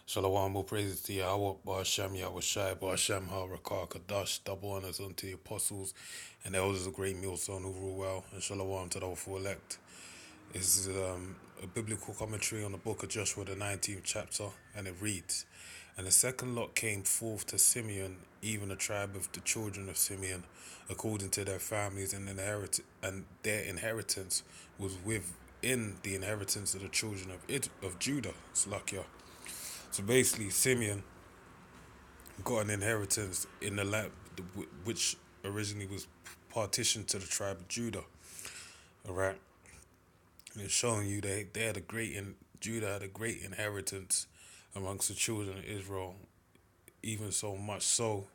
Shalom, all praises to Yahweh, Ba'ashem, Yahweh Shai, Ba'ashem, HaRakah, Kadash, double honors unto the apostles and elders of great millstone who rule well, and Shalom to the hopeful elect. This is a biblical commentary on the book of Joshua, the 19th chapter, and it reads, And the second lot came forth to Simeon, even the tribe of the children of Simeon, according to their families, and their inheritance was within the inheritance of the children of Judah, Slakia. So basically, Simeon got an inheritance in the land which originally was partitioned to the tribe of Judah. All right, and it's showing you they had a Judah had a great inheritance amongst the children of Israel, even so much so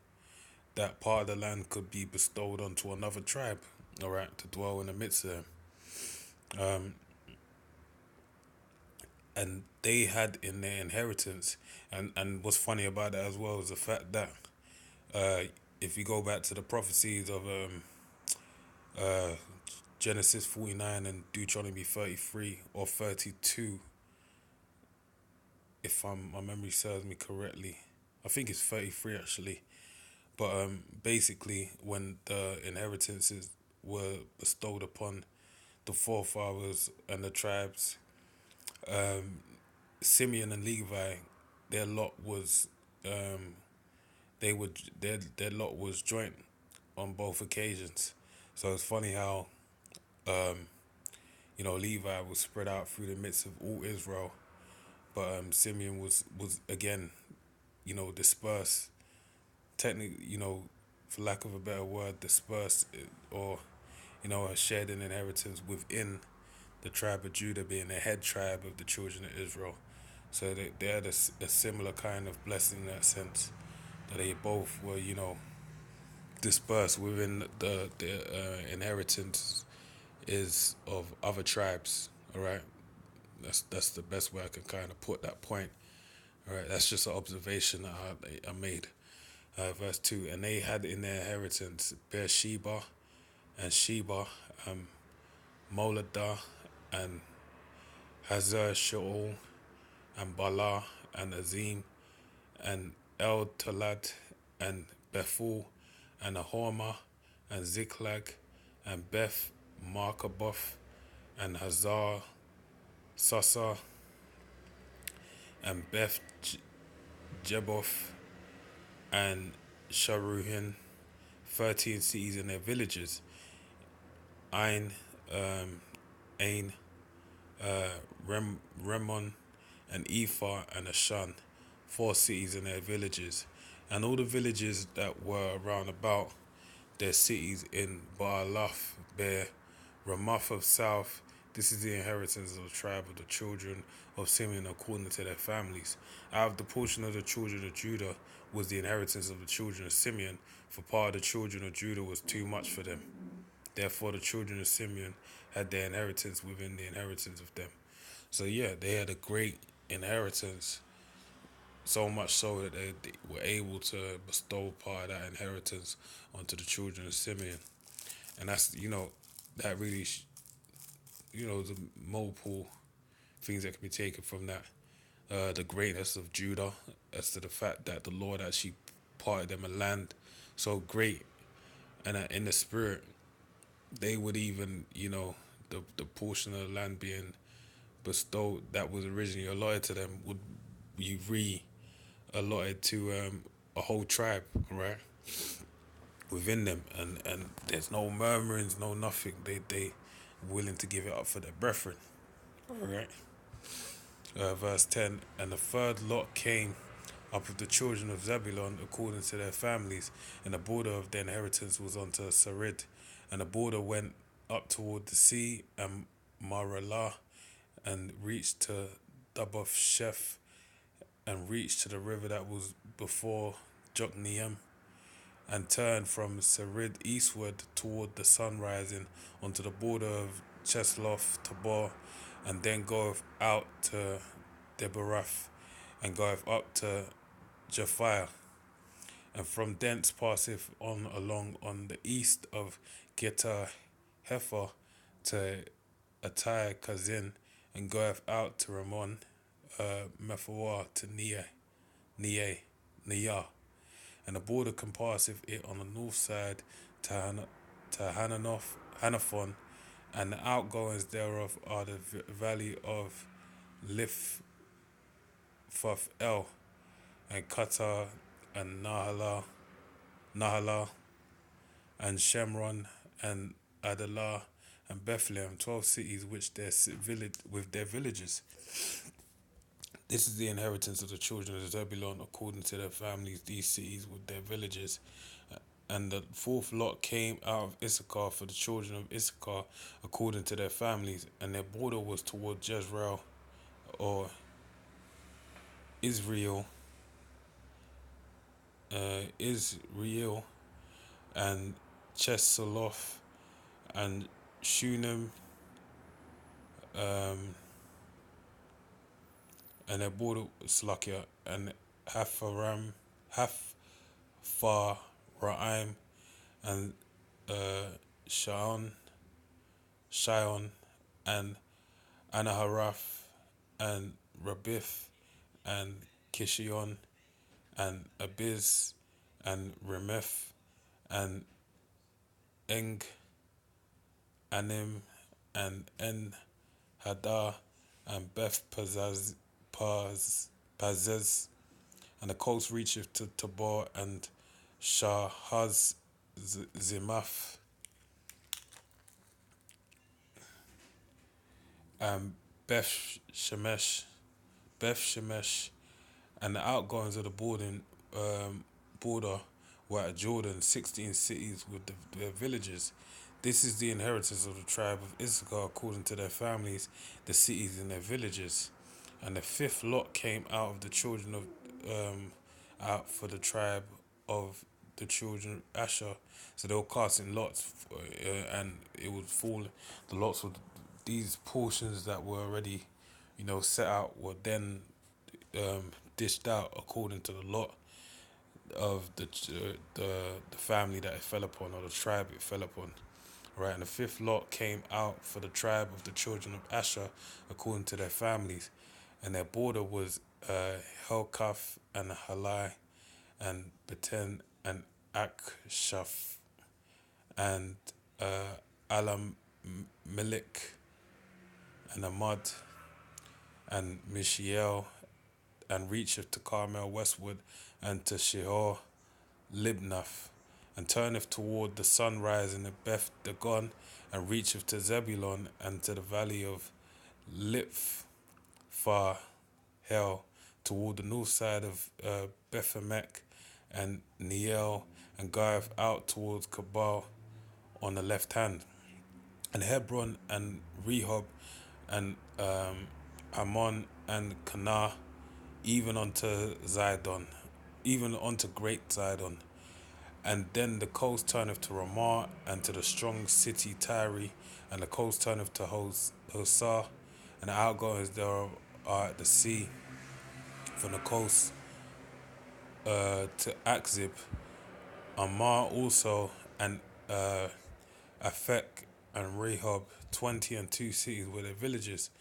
that part of the land could be bestowed onto another tribe. All right, to dwell in the midst of them. And they had in their inheritance, and what's funny about that as well is the fact that if you go back to the prophecies of uh, Genesis 49 and Deuteronomy 33 or 32, if my memory serves me correctly. I think it's 33 actually. But basically, when the inheritances were bestowed upon the forefathers and the tribes, Simeon and Levi, their lot was they would their lot was joint on both occasions. So it's funny how Levi was spread out through the midst of all Israel, but Simeon was again, dispersed. Technically, for lack of a better word, dispersed or shared an inheritance within the tribe of Judah, being the head tribe of the children of Israel. So they had a similar kind of blessing in that sense, that they both were, dispersed within the inheritance is of other tribes. All right, that's the best way I can kind of put that point. All right, that's just an observation that I made. Verse 2, and they had in their inheritance Beersheba and Sheba, Moladah and Hazar Shaul and Bala and Azim and El Talad and Bethul and Ahorma and Ziklag and Beth Markaboth and Hazar Sasa and Beth Jeboth and Sharuhin, 13 cities and their villages, Ain, Ain, Remon, and Ephah and Ashan, 4 cities and their villages, and all the villages that were round about their cities in Baalath, Bear, Ramoth of South. This is the inheritance of the tribe of the children of Simeon according to their families. Out of the portion of the children of Judah was the inheritance of the children of Simeon, for part of the children of Judah was too much for them. Therefore the children of Simeon had their inheritance within the inheritance of them. So yeah, they had a great inheritance, so much so that they were able to bestow part of that inheritance onto the children of Simeon. And that's, that really, the multiple things that can be taken from that. The greatness of Judah, as to the fact that the Lord actually parted them a land so great, and that in the spirit, they would even, the portion of the land being bestowed that was originally allotted to them would be allotted to a whole tribe, right? Within them, and there's no murmurings, no nothing. They willing to give it up for their brethren. All right. Verse 10, and the third lot came up of the children of Zebulun according to their families, and the border of their inheritance was unto Sarid, and the border went up toward the sea and Maralah, and reached to Daboth Sheph, and reached to the river that was before Jokneam, and turned from Sarid eastward toward the sun rising onto the border of Chesloth Tabor, and then goeth out to Debarath, and goeth up to Japhiah, and from thence passeth on along on the east of Geta Hefer to Attai Kazin, and goeth out to Ramon Mephawah to Nia, Nia, Nia, and the border compasses it on the north side to, to Hananoth, Hanathon, and the outgoings thereof are the valley of Liphoth El, and Qatar, and Nahala, and Shemron, and Adalah, and Bethlehem, 12 cities which village with their villages. This is the inheritance of the children of Zebulun according to their families, these cities with their villages. And the fourth lot came out of Issachar for the children of Issachar according to their families, and their border was toward Jezreel or Israel, Israel, and Chesaloth, and Shunem, um, and their border Slakia, and Hapharam, Hapharaim, and uh, Shaon, Shion, and Anaharath, and Rabith, and Kishion, and Abiz, and Remeth, and Eng, Anim, and En Hadar, and Beth Pazez, and the coast reacheth to Tabor, and Shahaz Zimath, and Beth Shemesh, and the outgoings of the border were at Jordan, 16 cities with their villages. This is the inheritance of the tribe of Issachar according to their families, the cities and their villages. And the fifth lot came out of the children of out for the tribe of the children of Asher. So they were casting lots, and it would fall. The lots of these portions that were already, set out were then dished out according to the lot of the family that it fell upon, or the tribe it fell upon. Right, and the fifth lot came out for the tribe of the children of Asher according to their families, and their border was Helkath, and Halai, and Beten, and Akshaph, and Alam Melik, and Amad, and Mishiel, and reacheth to Carmel westward, and to Shehor Libnath, and turneth toward the sunrise in the Beth Dagon, and reacheth to Zebulon, and to the valley of Liph Hell, toward the north side of Bethemech, and Neiel, and goeth out towards Kabal on the left hand, and Hebron, and Rehob, and Ammon, and Canah, even unto Zidon, even unto great Zidon. And then the coast turneth to Ramah, and to the strong city Tyre, and the coast turneth to Hosah, and the outgoings thereof are at the sea, from the coast to Akzib, Amar also, and Aphek, and Rehob, 22 cities with their villages.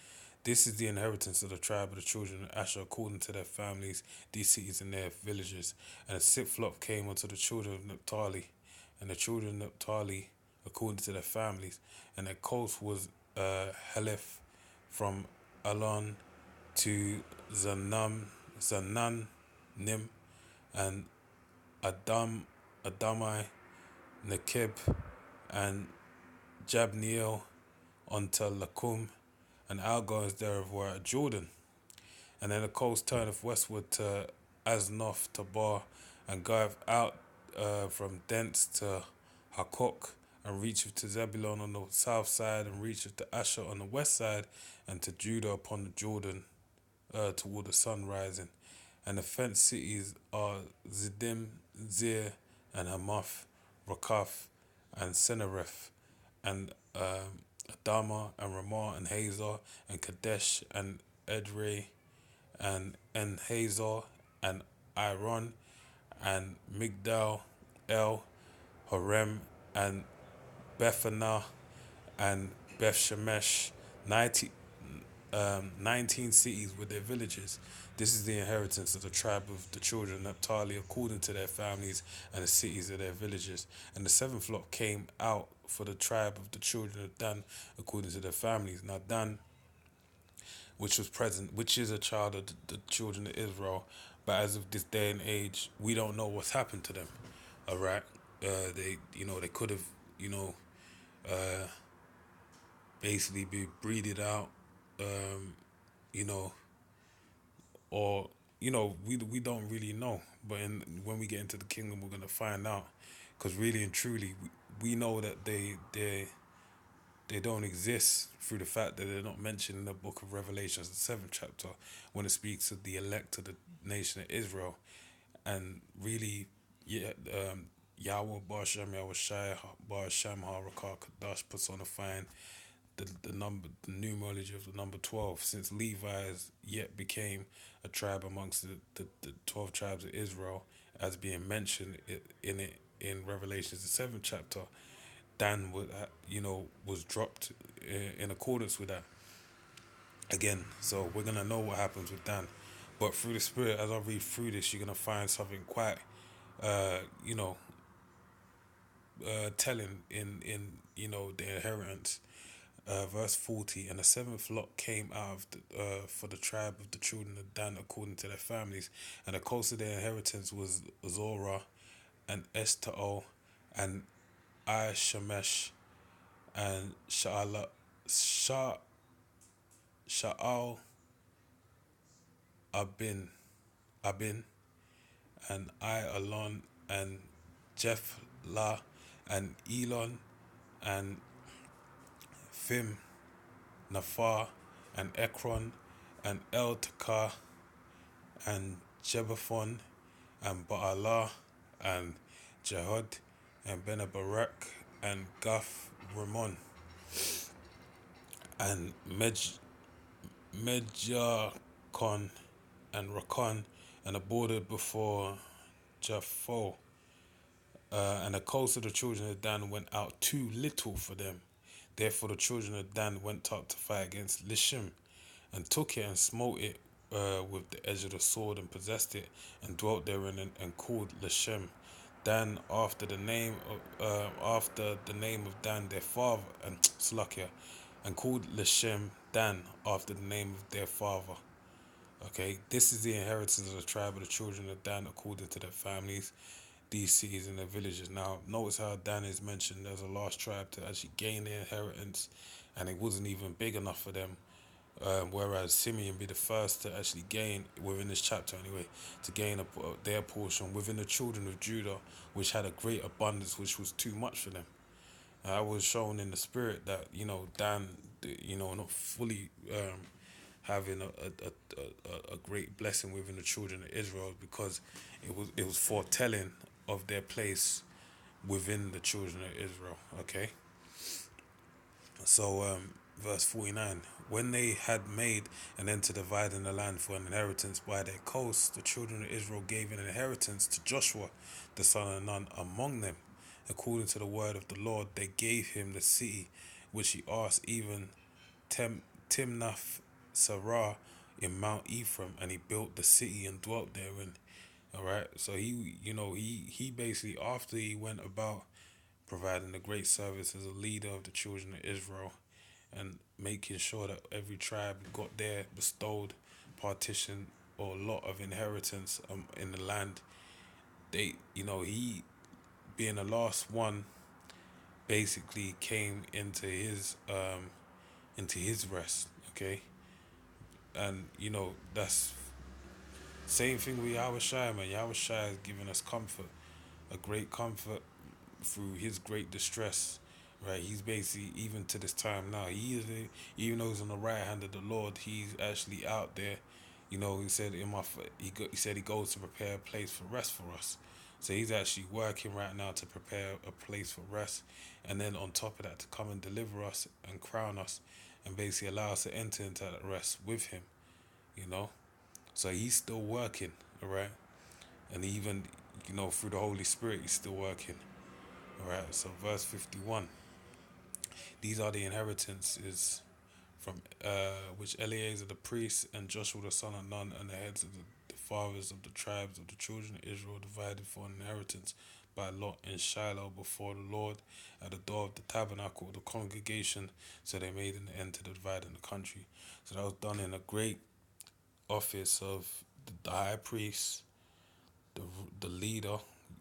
This is the inheritance of the tribe of the children of Asher according to their families, these cities and their villages. And the sixth lot came unto the children of Naphtali, and the children of Naphtali according to their families. And their coast was Heleph, from Alon to Zananim, and Adamai, Nekeb, and Jabneel unto Lakum, and outgoings thereof were at Jordan. And then the coast turneth westward to Aznoth Tabor, and goeth out from thence to Hakok, and reacheth to Zebulun on the south side, and reacheth to Asher on the west side, and to Judah upon the Jordan toward the sun rising. And the fenced cities are Ziddim, Zir, and Hamath, Rakath, and Senereth, and Adama, and Ramah, and Hazor, and Kadesh, and Edrei, and En-Hazor, and Iron, and Migdal, El, Horem, and Bethanah, and Beth Shemesh, 90, 19 cities with their villages. This is the inheritance of the tribe of the children of Naphtali according to their families and the cities of their villages. And the seventh lot came out for the tribe of the children of Dan according to their families. Now Dan, which was present, which is a child of the children of Israel, but as of this day and age, we don't know what's happened to them. All right, they, they could have, you know, uh, basically be breeded out, um, you know, or we don't really know. But when we get into the kingdom, we're gonna find out, because really and truly, we know that they don't exist through the fact that they're not mentioned in the book of Revelations, the seventh chapter, when it speaks of the elect of the nation of Israel. And really, yeah, Yahweh Bashem, Yahweh Shai, Bashem, Harakah, Kadash, personifying the numerology of the number 12, since Levi has yet became a tribe amongst the 12 tribes of Israel, as being mentioned in it in Revelations, the seventh chapter. Dan would, was dropped in accordance with that again. So we're gonna know what happens with Dan, but through the Spirit, as I read through this, you're gonna find something quite, uh, you know, telling in the inheritance. Verse 40, and the seventh lot came out of for the tribe of the children of Dan according to their families, and the coast of their inheritance was Zorah, and Eshtaol, and Shemesh, and Sha'al Abin, and Alon, and Jephlah, and Elon, and Fim, Nafar, and Ekron, and El Takar, and Jebathon, and Baalah, and Jehud, and Benabarak, and Gath Ramon, and Medjakon, and Rakon, and the border before Japho. And the coast of the children of Dan went out too little for them. Therefore the children of Dan went up to fight against Lishim, and took it and smote it with the edge of the sword, and possessed it, and dwelt therein, and called Lashem Dan after the name of Dan their father, and Slakia, and called Lashem Dan after the name of their father. Okay, this is the inheritance of the tribe of the children of Dan according to their families, these cities and their villages. Now, notice how Dan is mentioned as a last tribe to actually gain their inheritance, and it wasn't even big enough for them. Whereas Simeon be the first to actually gain, within this chapter anyway, to gain their portion within the children of Judah, which had a great abundance, which was too much for them. I was shown in the spirit that Dan, not fully having a great blessing within the children of Israel, because it was foretelling of their place within the children of Israel. Okay, so verse 49. When they had made an end to dividing the land for an inheritance by their coasts, the children of Israel gave an inheritance to Joshua, the son of Nun, among them. According to the word of the Lord, they gave him the city which he asked, even Timnath Sarah in Mount Ephraim, and he built the city and dwelt therein. All right, so he basically, after he went about providing a great service as a leader of the children of Israel, and making sure that every tribe got their bestowed partition or lot of inheritance in the land. He being the last one basically came into his rest. Okay, and that's same thing with Yahweh Shai, man. Yahweh Shai has given us comfort, a great comfort through his great distress, right? He's basically, even to this time now, even though he's on the right hand of the Lord, he's actually out there. He said he said he goes to prepare a place for rest for us. So he's actually working right now to prepare a place for rest, and then on top of that, to come and deliver us and crown us, and basically allow us to enter into that rest with him. You know, so he's still working, all right, and even through the Holy Spirit, he's still working. All right, so verse 51. These are the inheritances from which Eleazar the priest and Joshua the son of Nun and the heads of the fathers of the tribes of the children of Israel divided for an inheritance by lot in Shiloh before the Lord at the door of the tabernacle of the congregation. So they made an end to the dividing the country. So that was done in a great office of the high priest, the the leader,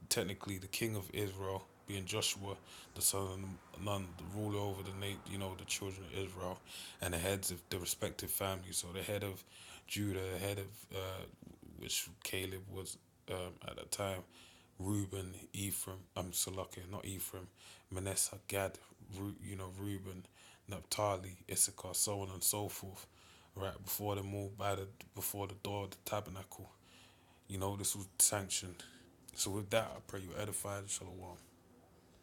technically the king of Israel, being Joshua, the son of Nun, the ruler over the children of Israel, and the heads of the respective families. So the head of Judah, the head of which Caleb was at the time, Reuben, Ephraim, Salakia, not Ephraim, Manasseh, Gad, Reuben, Naphtali, Issachar, so on and so forth. Right before they moved before the door of the tabernacle. This was sanctioned. So with that, I pray you edified. Shalom.